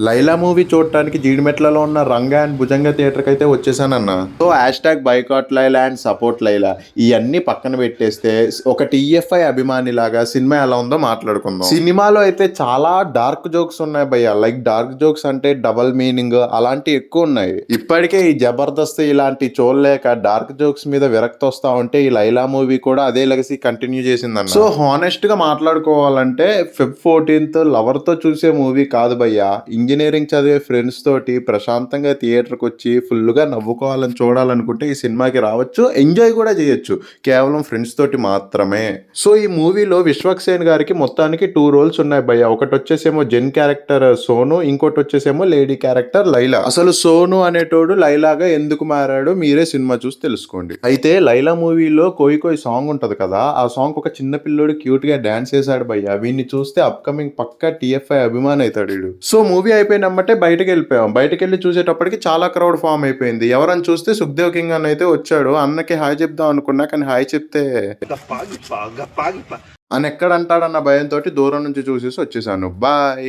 Laila movie చూడటానికి జీడిమెట్లలో ఉన్న Ranga and Bhujanga థియేటర్కి అయితే వచ్చేసానన్న. So hashtag boycott Laila and support Laila ఇవన్నీ పక్కన పెట్టేస్తే ఒక టీఎఫ్ఐ అభిమాని లాగా సినిమా ఎలా ఉందో మాట్లాడుకుందాం. సినిమాలో అయితే చాలా డార్క్ జోక్స్ ఉన్నాయి భయ్య. లైక్ డార్క్ జోక్స్ అంటే డబల్ మీనింగ్ అలాంటి ఎక్కువ ఉన్నాయి. ఇప్పటికే ఈ జబర్దస్త్ ఇలాంటి చూడలేక డార్క్ జోక్స్ మీద విరక్తి వస్తా ఉంటే ఈ లైలా మూవీ కూడా అదే లెగసీ కంటిన్యూ చేసిందన్న. సో హానెస్ట్ గా మాట్లాడుకోవాలంటే Feb 14th లవర్ తో చూసే మూవీ కాదు భయ్య. ఇంజనీరింగ్ చదివే ఫ్రెండ్స్ తోటి ప్రశాంతంగా థియేటర్కి వచ్చి ఫుల్గా నవ్వుకోవాలని చూడాలనుకుంటే ఈ సినిమాకి రావచ్చు, ఎంజాయ్ కూడా చేయొచ్చు, కేవలం ఫ్రెండ్స్ తోటి మాత్రమే. సో ఈ మూవీలో విశ్వక్సేన్ గారికి మొత్తానికి 2 రోల్స్ ఉన్నాయి భయ్య. ఒకటి వచ్చేసేమో జెన్ క్యారెక్టర్ సోను, ఇంకోటి వచ్చేసేమో లేడీ క్యారెక్టర్ లైలా. అసలు సోను అనేటోడు లైలాగా ఎందుకు మారాడు మీరే సినిమా చూసి తెలుసుకోండి. అయితే లైలా మూవీలో కోయి కోయి సాంగ్ ఉంటది కదా, ఆ సాంగ్ ఒక చిన్న పిల్లోడు క్యూట్ గా డాన్స్ చేశాడు భయ్య. వీడిని చూస్తే అప్కమింగ్ పక్కా టీఎఫ్ఐ అభిమాని అవుతాడు వీడు. సో మూవీ అయిపోయినమ్మంటే బయటకు వెళ్ళిపోయాం. బయటకు వెళ్ళి చూసేటప్పటికి చాలా క్రౌడ్ ఫామ్ అయిపోయింది. ఎవరని చూస్తే సుఖ్దేవ్ కింగ్ అని అయితే వచ్చాడు. అన్నకి హాయ్ చెప్దాం అనుకున్నా, కానీ హాయ్ చెప్తే అని ఎక్కడ అంటాడన్న భయంతో దూరం నుంచి చూసేసి వచ్చేసాను. బాయ్.